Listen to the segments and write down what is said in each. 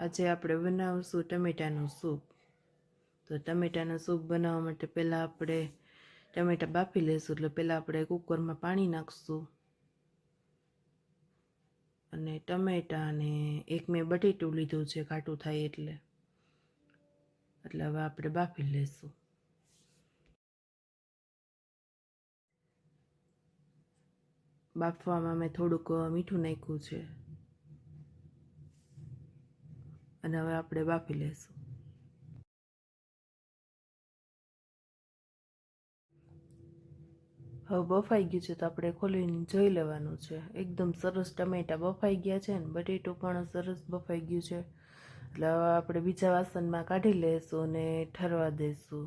આજે આપણે બનાવશું ટમેટાનું સૂપ. તો ટમેટાનું સૂપ બનાવવા માટે પહેલાં આપણે ટમેટા બાફી લઈશું. એટલે પહેલાં આપણે કુકરમાં પાણી નાખશું અને ટમેટાને એક મેં બટેટું લીધું છે ઘાટું થાય એટલે હવે આપણે બાફી લઈશું. બાફવામાં મેં થોડુંક મીઠું નાખ્યું છે અને હવે આપણે બાફી લઈશું. હવે બફાઈ ગયું છે તો આપણે ખોલીને જોઈ લેવાનું છે. એકદમ સરસ ટમેટા બફાઈ ગયા છે ને બટેટું પણ સરસ બફાઈ ગયું છે. એટલે હવે આપણે બીજા વાસણમાં કાઢી લઈશું અને ઠરવા દઈશું.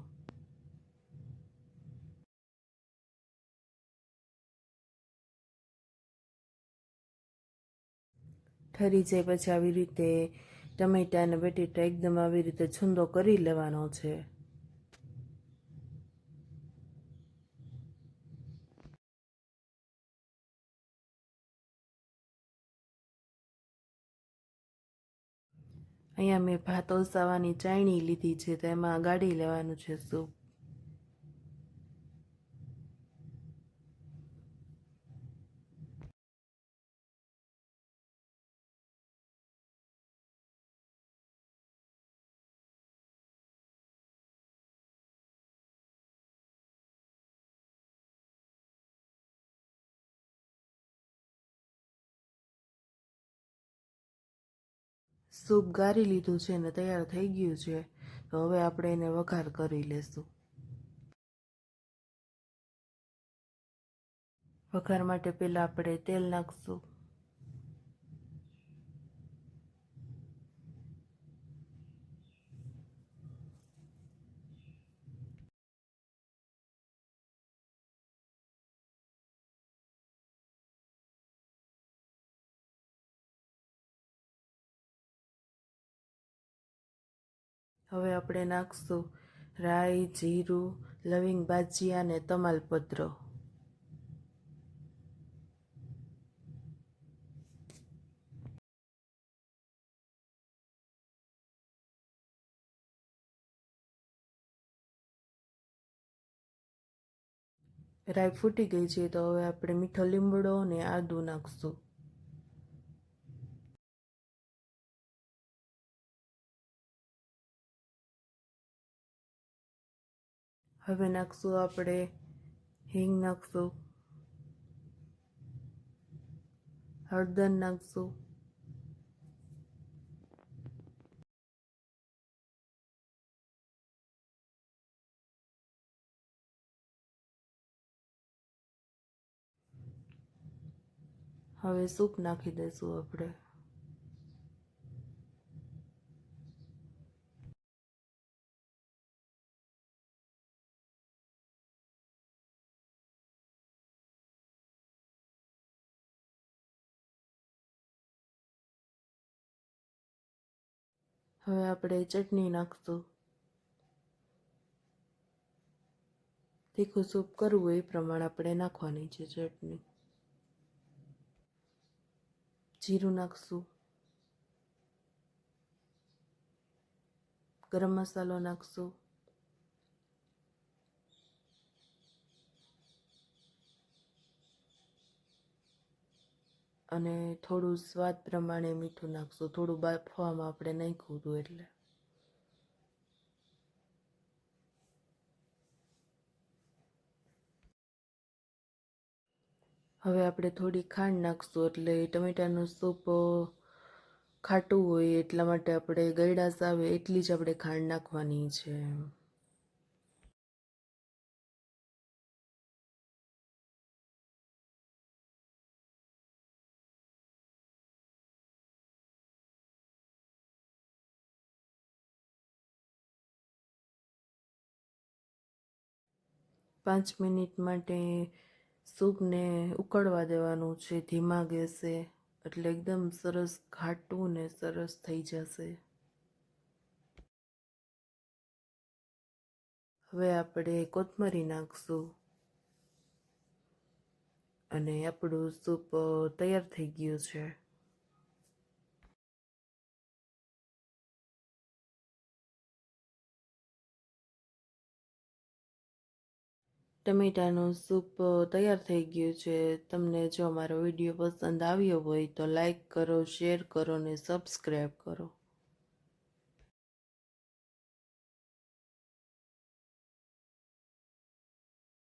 ઠરી જાય પછી આવી રીતે ટમેટા અને બટેટા એકદમ આવી રીતે છૂંદો કરી લેવાનો છે. અહીંયા મેં ભાત ઓસાવાની ચાયણી લીધી છે તો એમાં ગાળી લેવાનું છે સૂપ. સૂપ ગાળી લીધું છે ને તૈયાર થઈ ગયું છે. તો હવે આપણે એને વઘાર કરી લેશું. વઘાર માટે પહેલાં આપણે તેલ નાખશું. હવે આપણે નાખશું રાઈ, જીરું, લવિંગ, બાજીયા અને તમાલપત્ર. રાઈ ફૂટી ગઈ છે તો હવે આપણે મીઠો લીમડો અને આદું નાખશું. હવે નાખશું આપણે હિંગ નાખશું, હળદર નાખશું, હવે સૂપ નાખી દઈશું આપણે. હવે આપણે ચટણી નાખશું. તીખું સૂપ કરવું હોય એ પ્રમાણે આપણે નાખવાની છે ચટણી. જીરું નાખશું, ગરમ મસાલો નાખશું, અને થોડું સ્વાદ પ્રમાણે મીઠું નાખશું. થોડું બાફવામાં આપણે નાખ્યું હતું એટલે. હવે આપણે થોડી ખાંડ નાખશું એટલે ટમેટાનું સૂપ ખાટું હોય એટલા માટે આપણે ગળાશ આવે એટલી જ આપણે ખાંડ નાખવાની છે. પાંચ મિનિટ માટે સૂપને ઉકળવા દેવાનું છે ધીમા ગેસે. એટલે એકદમ સરસ ઘાટું ને સરસ થઈ જશે. હવે આપણે કોથમરી નાખશું અને આપણું સૂપ તૈયાર થઈ ગયું છે. ટમેટાનું સૂપ તૈયાર થઈ ગયું છે. તમને જો અમારો વિડીયો પસંદ આવ્યો હોય તો લાઈક કરો, શેર કરો ને સબસ્ક્રાઈબ કરો.